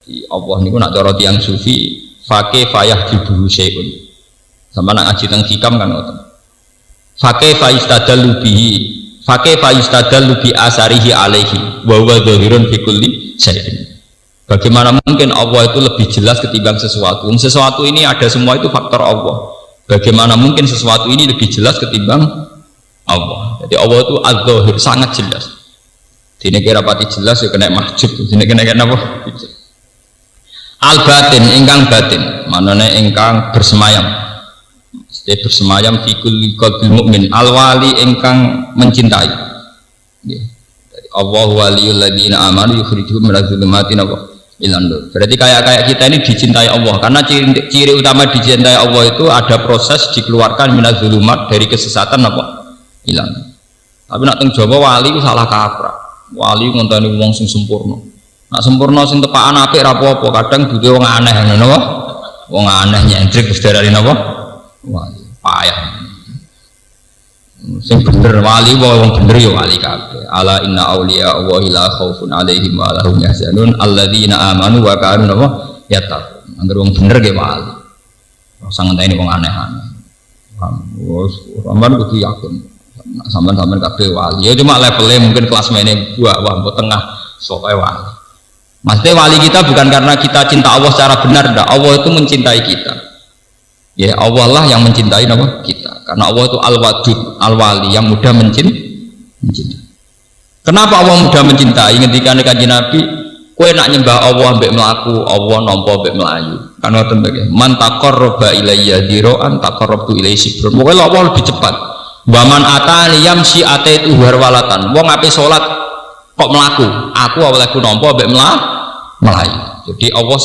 Di Allah niku nak cara tiyang sufi fake fayah dibuhu syai'un. Sama nak ngaji teng hikam kan ngoten. Fake faistadallu bihi, fake faistadallu bi asarihi alaihi wa huwa dzahirun fi kulli syai'in. Bagaimana mungkin Allah itu lebih jelas ketimbang sesuatu? Sesuatu ini ada semua itu faktor Allah. Bagaimana mungkin sesuatu ini lebih jelas ketimbang Allah? Jadi Allah itu az-zahir, sangat jelas. Dene kira pati jelas ya kena mahjub, dene kena apa? Al-batin, ingkang batin, manane ingkang bersemayam. Mesti bersemayam fi kulli qalbil mukmin. Al-wali ingkang mencintai. Nggih. Jadi Allah waliyul ladzina amanu yukhrijuhum minadz dzulumati ilan nur. Berarti kayak kita ini dicintai Allah, karena ciri utama dicintai Allah itu ada proses dikeluarkan minadz dzulumat, dari kesesatan apa? Ilan. Tapi nak teng Jawa wali ku salah kaprah. Wali ngonteni wong sing sempurna. Nak sempurna sing tepakan apik ra apa-apa, kadang butuh wong aneh ngono napa? Wong aneh nyentrik wis darani napa? Wali payah. Sing bener wali wong bener ya wali kabeh. Ala inna auliya Allahi la khaufun alaihim wa lahum yahzanun alladzina amanu wa kanu yattaqun. Angger wong bener ge wali. Ora ngenteni wong aneh-aneh. Sampeyan kudu yakin. Sampeyan kabeh wali. Ya cuma levelnya mungkin kelas mene wah mbok tengah sok wali. Maksudnya wali kita bukan karena kita cinta Allah secara benar, enggak. Allah itu mencintai kita. Ya Allah lah yang mencintai nama kita. Karena Allah itu al-wadud, al-wali, yang mudah mencintai. Kenapa Allah mudah mencintai? Ketika Kanjeng Nabi, kowe nak nyembah Allah mbek mlaku, Allah nampa mbek melayu. Kan ngoten to nggih. Man taqarraba ilayya dira'an taqarrabtu ilayhi sibran. Pokoke Allah lebih cepat. Wa man atani yamsi ataitu harwalatan. Wong ape salat kok melaku, aku awalku nampa mbek melayu. Jadi Allah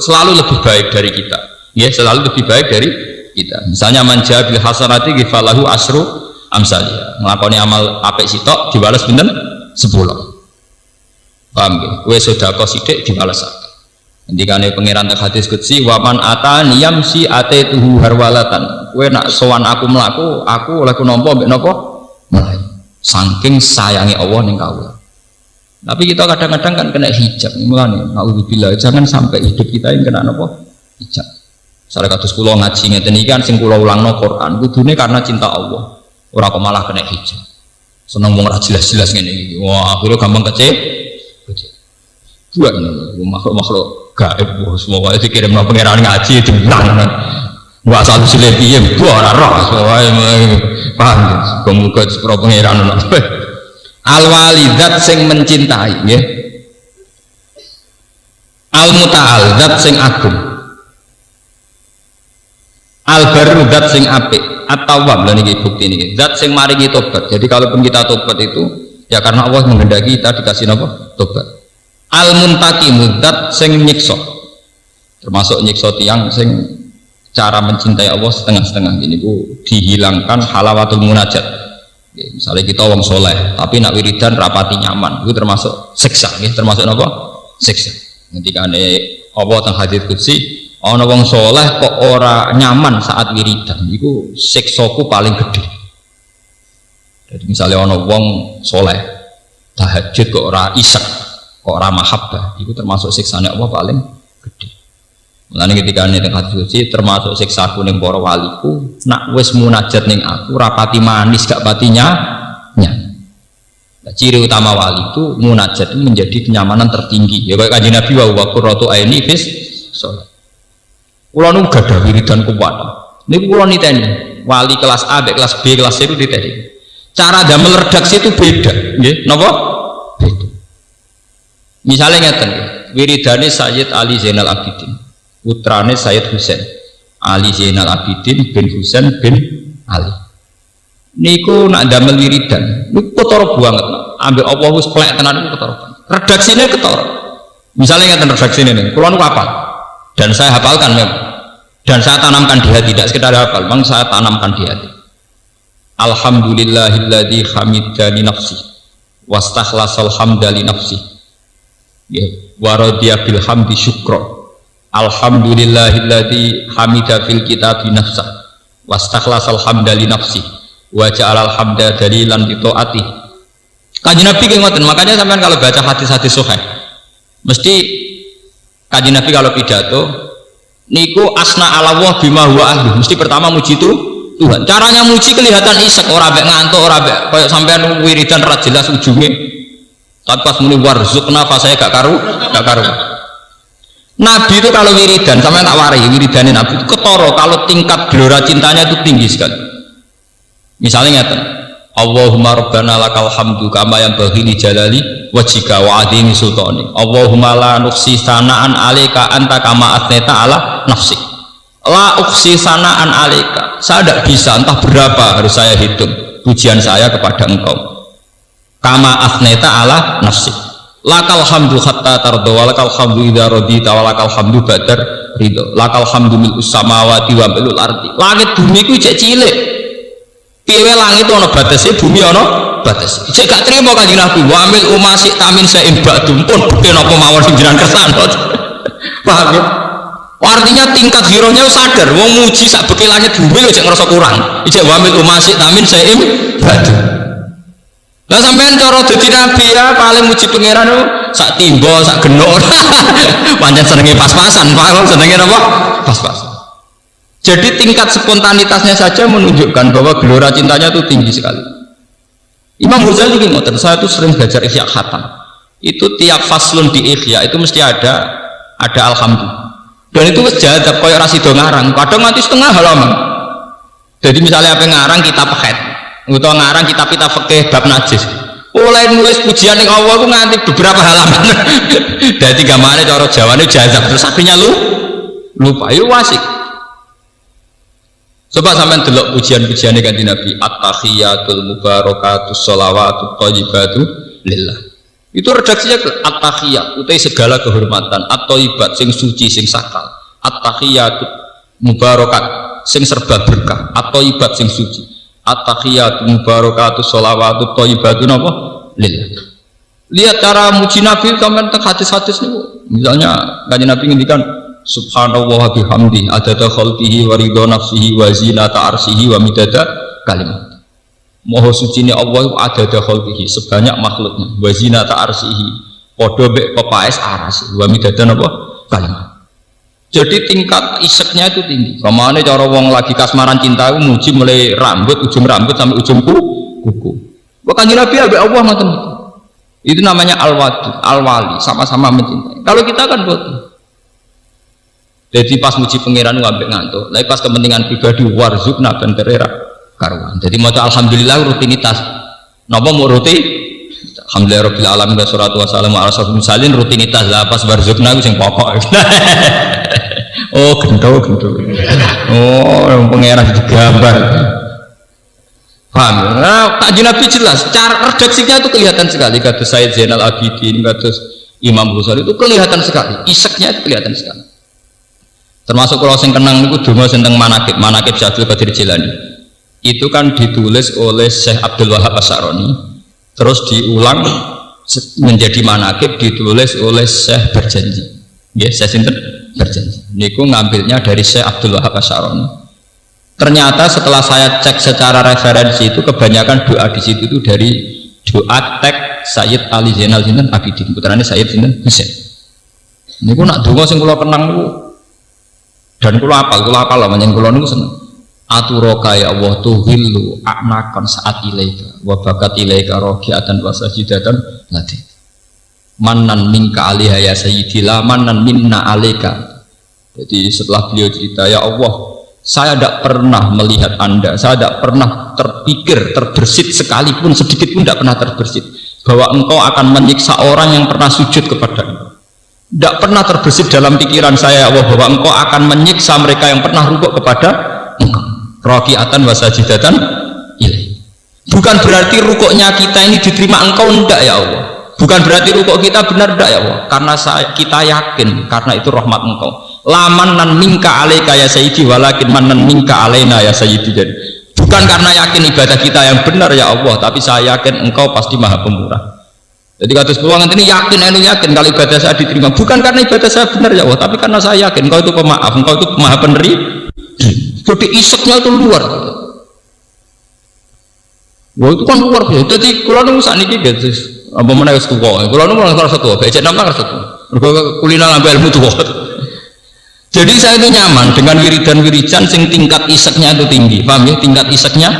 selalu lebih baik dari kita. Ya, selalu lebih baik dari kita. Misalnya manja bil hasanati gifalahu asru amsalia. Nglakoni amal apik sitok dibalas pinten? 10. Paham nggih? Kowe sedekah sithik dibalas akeh. Ngendikane pangeran teng hadis qudsi wa man atani yamsi ataituhu harwalatan. Kowe nak sowan aku mlaku, aku olehku nampa mbek napa? Melayu. Saking sayange Allah ning kawula. Tapi kita kadang-kadang kan kena hijab. Mulane naudzubillah, jangan sampai hidup kita yang kena napa? Hijab. Misalnya kados kula ngaji ngeten iki kan sing kula ulangno Quran, kudune karena cinta Allah. Ora kok malah kena hijab. Seneng wong ora jelas-jelas ngene iki. Wah, akhirnya gampang kecewa. Buat makhluk gaib semua wae dikirimno pangeran ngaji diulang. Wa asal sile piye ora roh wae paham. Muga sepro pangeran ono. Al-walidzat sing mencintai nggih. Al-muta'al zat sing agung. Al-barru zat sing apik. At-tawwab lha niki bukti niki. Zat sing maringi tobat. Jadi kalaupun kita tobat itu ya karena Allah menghendaki kita dikasih napa? Tobat. Al-muntaqimu zat sing nyiksa. Termasuk nyiksa tiyang sing cara mencintai Allah setengah-setengah ini ku dihilangkan halawatul munajat. Misalnya kita wong soleh tapi nak wiridan rapati nyaman, itu termasuk siksa, termasuk apa? Siksa. Ketika Allah teng hadits qudsi, ana wong soleh kok ora nyaman saat wiridan, itu siksaku paling gede. Jadi misalnya ana wong soleh tahajud kok ora isak, kok ora mahabbah, itu termasuk siksane Allah paling gede. Mulane ketika teng hadits qudsi termasuk siksaku ning para waliku, nak wis munajat ning aku rapati manis gak patinya. Nah, ciri utama wali itu munajat itu menjadi kenyamanan tertinggi. Ya kayak Kanjeng Nabi wa qurratu aini fis shalah. Kula nu gadah wiridan kuwat. Niku kula niteni, wali kelas A, kelas B, kelas C itu diteni. Cara damel redaksi itu beda, nggih. Napa? Beda. Misalnya ngeten, wiridane Sayyid Ali Zainal Abidin, putrane Sayyid Husain. Ali Zainal Abidin bin Husain bin Ali. Niku nak damel wiridan, niku ketara banget. Ambil Allah wis plek tenan niku ketara. Redaksine ketara. Misalnya ngeten redaksine niku, kula niku hafal. Dan saya hafalkan memang. Dan saya tanamkan di hati, tidak sekedar hafal, memang saya tanamkan di hati. Alhamdulillahilladzi hamidani nafsi wastakhlasul hamda li nafsi. Ya, wa radiya bil hamdi syukra. Alhamdulillahilladzi hamida fil kitabi nafsa wastakhlasul hamda li nafsi. Wa ja'alal hamda dalilan li taati. Kanjeng Nabi ki ngoten, makanya sampean kalau baca hadis-hadis sahih mesti Kanjeng Nabi kalau pidato niku asna ala Allah bima huwa ahli, mesti pertama muji itu Tuhan. Caranya muji kelihatan isek, ora mek ngantuk, ora mek koyo sampean wiridan ra jelas ujunge. Tapi pas muni warzuqna fa saya gak karu. Nabi itu kalau wiridan, sampean tak wari wiridanin Nabi itu ketara kalau tingkat gelora cintanya itu tinggi sekali. Misalnya ngeten, Allahumma rabbana lakal hamdu kama yanbaghi li jalali wajhika wa adhimi sultani. Allahumma la nuksi sanaan alaika anta kama athneta ala nafsi. La uksi sanaan alaika. Saya tidak bisa, entah berapa harus saya hitung pujian saya kepada engkau. Kama athneta ala nafsi. Lakal hamdu hatta tardo walakal hamdu idza radita walakal hamdu badar ridho. Lakal hamdu mil'us samawati wa mil'ul ardi. Langit bumi ku cek cilik. Piye langit ana batase, bumi ana batase. Cek gak trimo Kanjeng Nabi, wa mil umasi tamin saim ba'dum pun bukti napa mawon sing jenengan kersane. Paham ya? Artinya tingkat gironya sadar, wong muji sak beki langit bumi kok ngerasa kurang. Ijek wa mil umasi tamin saim ba'dum. Lah sampean cara dadi nabi ya paling muji pangeran sak timbo, sak genok. Pancen senenge pas-pasan, Pak. Senenge napa? Pas-pasan. Jadi tingkat spontanitasnya saja menunjukkan bahwa gelora cintanya itu tinggi sekali. Imam Ghazali ini ngoten, saya itu sering belajar Ihya Khatam. Itu tiap faslun di Ihya itu mesti ada alhamdulillah. Dan itu wis jadab koyo ra sida ngarang, kadang nganti setengah halaman. Jadi misalnya apa ngarang kitab Hadis, utawa ngarang kitab fikih bab najis. Mulai nulis pujian ning Allah ku nganti beberapa halaman. Dadi gamane cara Jawane jadab terus akhirnya lupa. Yo wasik. Coba sampean delok pujian-pujiane Kanjeng Nabi, at-tahiyatul mubarakatus sholawatut thayyibatu lillah. Itu redaksinya at-tahiyat, utai segala kehormatan, at-thayyibat sing suci sing sakral, at-tahiyatut mubarakat sing serba berkah, at-thayyibat sing suci, at-tahiyatul mubarakatus sholawatut thayyibatu napa lillah. Lihat cara muji Nabi sampean teng hadis-hadis niku. Misalnya Kanjeng Nabi ngendikan Subhanallah bihamdi adada khalqihi wa ridha nafsihi wa zinata arsyihi wa midada kalimat. Maha suci ni Allah adada khalqihi sebanyak makhluknya wa zinata arsyihi padha mek pepaes aras wa midada napa kalimat. Jadi tingkat iseknya itu tinggi. Kamane cara wong lagi kasmaran cinta itu muji mulai ujung rambut sampai ujung kuku. Kok Kanjeng Nabi ambek Allah ngoten. Itu namanya al-wadud, al-wali, sama-sama mencintai. Kalau kita kan boten. Jadi pas muji pangeran ngambek ngantuk, tapi pas kepentingan pribadi warzuqna ben terera karuan. Jadi maca alhamdulillah rutinitas. Napa mau rutin? Alhamdulillah rabbil alamin wa sholatu wassalamu ala asyrofil mursalin rutinitas lah pas warzuqna ku sing pokok. Oh, gento. Oh, pangeran digambar. Paham? Nah, Kanjeng Nabi jelas, cara redaksinya itu kelihatan sekali. Kata Sayyid Zainal Abidin, kata Imam Ghazali itu kelihatan sekali. Iseknya itu kelihatan sekali. Termasuk kalau sing kenang niku donga tentang manakib Syekh Abdul Qadir Jilani. Itu kan ditulis oleh Syekh Abdul Wahab Asy'arani, terus diulang menjadi manakib ditulis oleh Syekh Berjanji. Nggih, Syekh sinten? Berjanji. Niku ngambilnya dari Syekh Abdul Wahab Asy'arani. Ternyata setelah saya cek secara referensi itu kebanyakan doa di situ itu dari doa teks Sayyid Ali Zainal sinten Abidin, putrane Sayyid sinten Husain. Niku nak donga sing kula kenang niku dan kula apal lah menyen kula niku seneng. Aturoka ya Allah tuhillu a'nakan saat ilaika wa bakat ilaika raqiatan wa sajidatan lati. Mannan minka alaiha ya sayyidi la mannan minna alaika. Jadi setelah beliau cerita, ya Allah, saya tidak pernah melihat Anda, saya tidak pernah terpikir, terbersit sekalipun sedikit pun tidak pernah terbersit bahwa engkau akan menyiksa orang yang pernah sujud kepada engkau. Tidak pernah terbersit dalam pikiran saya Allah bahwa engkau akan menyiksa mereka yang pernah rukuk kepada engkau. Raqiatan wa sajidatan ilaih. Bukan berarti rukuknya kita ini diterima engkau, enggak ya Allah. Bukan berarti rukuk kita benar, enggak ya Allah. Karena kita yakin karena itu rahmat engkau. Laman nan minka alaika ya sayyidi walakin manan minka alaina ya sayyidi. Jadi bukan karena yakin ibadah kita yang benar ya Allah, tapi saya yakin engkau pasti maha pemurah. Jadi kata sepuluh ini yakin kalau ibadah saya diterima bukan karena ibadah saya benar ya Allah, tapi karena saya yakin engkau itu pemaaf, engkau itu maha penerima. Jadi iseknya itu luar. Wah itu kan luar biasa. Jadi kalau nunggu saat ini gitu, apa mana itu tua? Kalau nunggu orang satu, becek nama harus satu. Mergo kulina lambe ilmu tuwa. Jadi saya itu nyaman dengan wiridan-wiridan sing tingkat iseknya itu tinggi, paham ya? Tingkat iseknya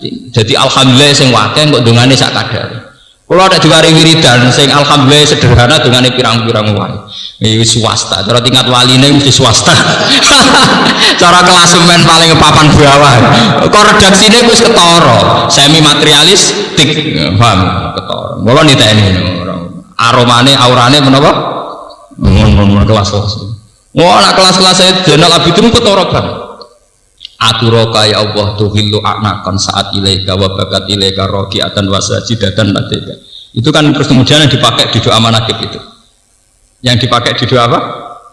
tinggi. Jadi alhamdulillah sing wakil kok dongane sak kadare. Kalau ada juga wiridan sing alhamdulillah sederhana dongane pirang-pirang wae. Iki swasta, cara tingkat waline mesti swasta. Cara klasemen paling papan bawah. Kok redaksine wis ketara, semi materialistik, paham? Ketara. Mula niteni aromane aurane menapa? Mun kelas-kelas. Wah, nak kelas-kelas saya Zainal Abidin ketara banget. Aturoka ya Allah tuhillu anakan saat ilaika wa bakat ilaika rokiatan wasajidatan ladeka. Itu kan terus kemudian yang dipakai di doa manakib itu. Yang dipakai di doa apa?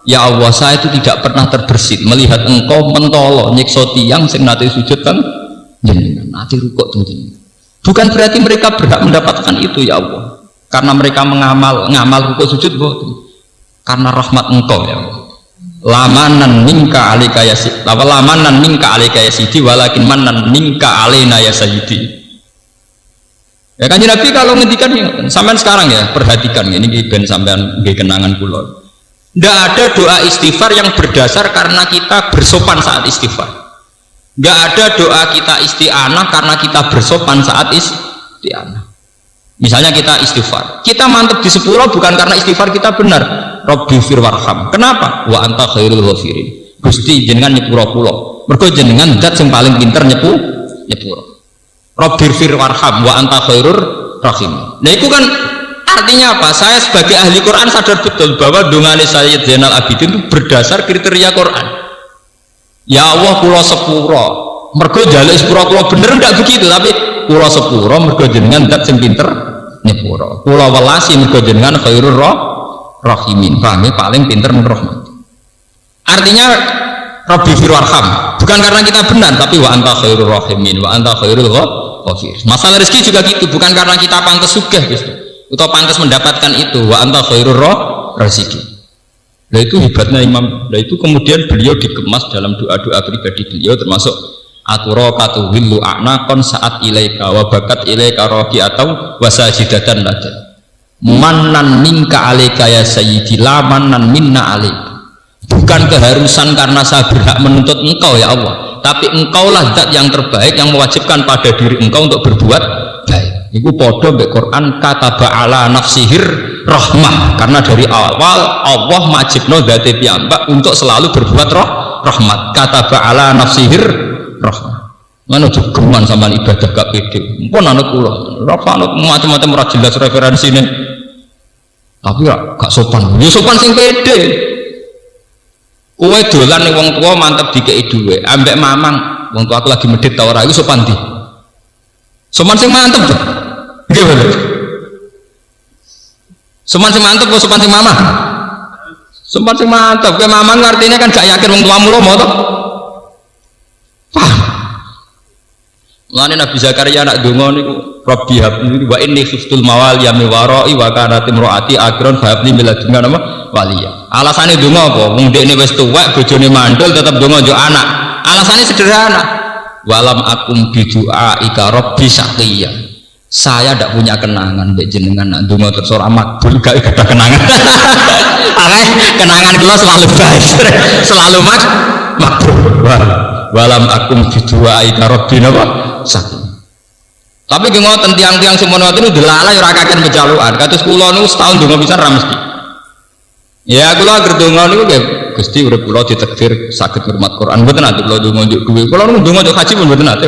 Ya Allah, saya itu tidak pernah terbersit melihat engkau mentolo nyiksa tiyang sing nate sujud kan jenengan, nate rukuk jenengan. Bukan berarti mereka berhak mendapatkan itu ya Allah. Karena mereka ngamal rukuk sujud boten. Karena rahmat engkau ya Allah. Lamanan minka alika ya sidi, lamanan minka alika ya sidi, walakin manan minka alena ya sayyidi. Ya kan Nabi kalau ngendikan sampean sekarang ya perhatikan ini ben sampean nggih kenangan kula. Tidak ada doa istighfar yang berdasar karena kita bersopan saat istighfar. Tidak ada doa kita isti'anah karena kita bersopan saat isti'anah. Misalnya kita istighfar, kita mantep di sepuluh bukan karena istighfar kita benar. Rabbi fir warham. Kenapa? Wa anta khairul ghafirin. Gusti jenengan nyepuro kula. Mergo jenengan zat sing paling pinter nyepuro. Rabbi fir warham wa anta khairur rahim. Nah itu kan artinya apa? Saya sebagai ahli Quran sadar betul bahwa dongane Sayyid Zainal Abidin itu berdasar kriteria Quran. Ya Allah kula sepuro. Mergo njaluk sepuro kula bener ndak begitu, tapi kula sepuro mergo jenengan zat sing pinter nyepuro. Kula welasi mergo jenengan khairur rahimin, paham ya? Paling pinter merahmati. Artinya Rabbi fir warham bukan karena kita benar, tapi wa anta khairur rahimin wa anta khairul ghafir. Masalah rezeki juga gitu, bukan karena kita pantas sugih gitu atau pantas mendapatkan itu, wa anta khairur rezeki. Nah itu hebatnya Imam. Nah itu kemudian beliau dikemas dalam doa-doa pribadi beliau, termasuk aturokatu willu a'naqon saat ilaika wa bakat ilaika roki atau wasajidatan ladan. Manan minka alika ya sayyidi, la manan minna alika. Bukan keharusan karena saya berhak menuntut engkau ya Allah, tapi engkaulah zat yang terbaik yang mewajibkan pada diri engkau untuk berbuat baik. Iku podo mbek Quran kataba ala nafsihir rahmah, karena dari awal Allah majibno zate piyambak untuk selalu berbuat rahmat. Kataba ala nafsihir rahmah. Mana jogeman sampean ibadah gak pede. Mpun anak kula, ora macam-macam ora jelas referensine. Tapi gak sopan. Ya sopan sing pede. Kowe dolan ning wong tua mantep dikei dhuwit, ambek mamang, wong tua aku lagi medhit ta ora, iku sopan ndi? Sopan sing mantep to. Nggih bener. Sopan sing mantep apa sopan sing mamang? Sopan sing mantep. Kowe mamang artinya kan gak yakin wong tuamu lomo to. Paham? Mulane Nabi Zakaria nak donga niku Rabbi habli wa inni khiftul mawali min wara'i wa kanat imraati akhiran fa habli min ladunka nama waliya. Alasane donga apa? Wong dekne wis tuwek, bojone mandul tetep donga njuk anak. Alasane sederhana. Walam akum bi du'aika rabbi saqiya. Saya tidak punya kenangan mbek jenengan nak donga terus ora makbul, gak ada kenangan. Kenangan kula selalu baik. Selalu makbul. Walam akum bi du'aika rabbi napa? Sakit. Tapi ngoten tiang-tiang semono itu delalai ora kaken pejalukan. Kados kula niku setahun donga pisan ra mesti. Ya kula agar donga niku nggih Gusti urip kula ditakdir saged ngurmat Quran. Mboten ate kula donga njuk dhuwit. Kula niku donga njuk haji pun mboten ate.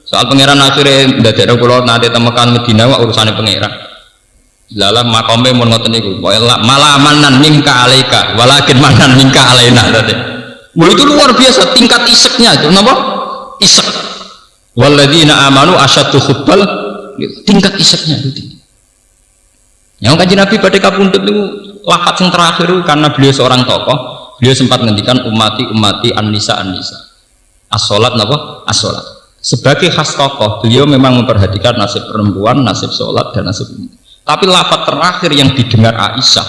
Soal pangeran akhire ndadekno kula nate temekan Madinah wae urusane pangeran. Lala makome mun ngoten niku. Malamanan mingka alaika walakin manan mingka alaina tadi. Itu luar biasa tingkat iseknya itu napa? Isek. Walladzina amanu asyaddu hubbal, tingkat iseknya itu tinggi. Yang kaji Nabi pada kapundhut itu lafaz yang terakhir karena beliau seorang tokoh, beliau sempat ngendikan ummati an-nisa as-salat napa? As-salat. Sebagai khas tokoh, beliau memang memperhatikan nasib perempuan, nasib salat dan nasib umum. Tapi lafaz terakhir yang didengar Aisyah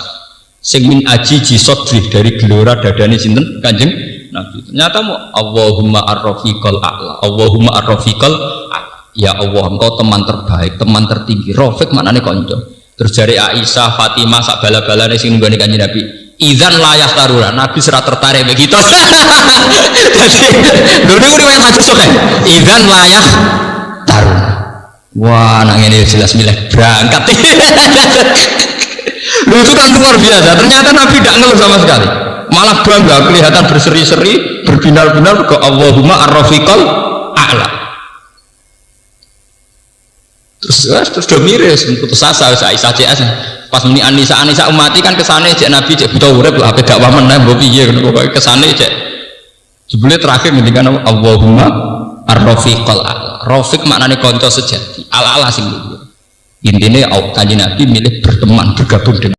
sing min ajiji sodrih dari gelora dadane sinten Kanjeng Nabi. Ternyata Allahumma ar-rafiqal a'la, Allahumma ar-rafiqal a'la. Ya Allah, engkau teman terbaik, teman tertinggi. Rafiq maknanya konco. Terus dari Aisyah, Fatimah, sak bala-balane sing nunggani Kanjeng Nabi. Idzan layak taruhan, Nabi serat tertarik begitu. Jadi, dulu riwayat hadis sok. Idzan layak taruhan. Wah, nang ini jelas milih berangkat. Lu itu kan luar biasa. Ternyata Nabi tidak ngeluh sama sekali. Malah bangga, kelihatan berseri-seri, berbinar-binar ke Allahumma ar-rafiqal a'la. Terus udah miris, putus asa, Aisyah CS. Pas muni Anisa umati kan kesane cek Nabi cek buta urip lah, apa dakwah meneh mbok piye ngono kok kesane cek. Jebule terakhir ngendikan Allahumma ar-rafiqal a'la. Rafiq maknane kanca sejati, ala-ala sing luhur. Intine Kanjeng Nabi milih berteman, bergabung dengan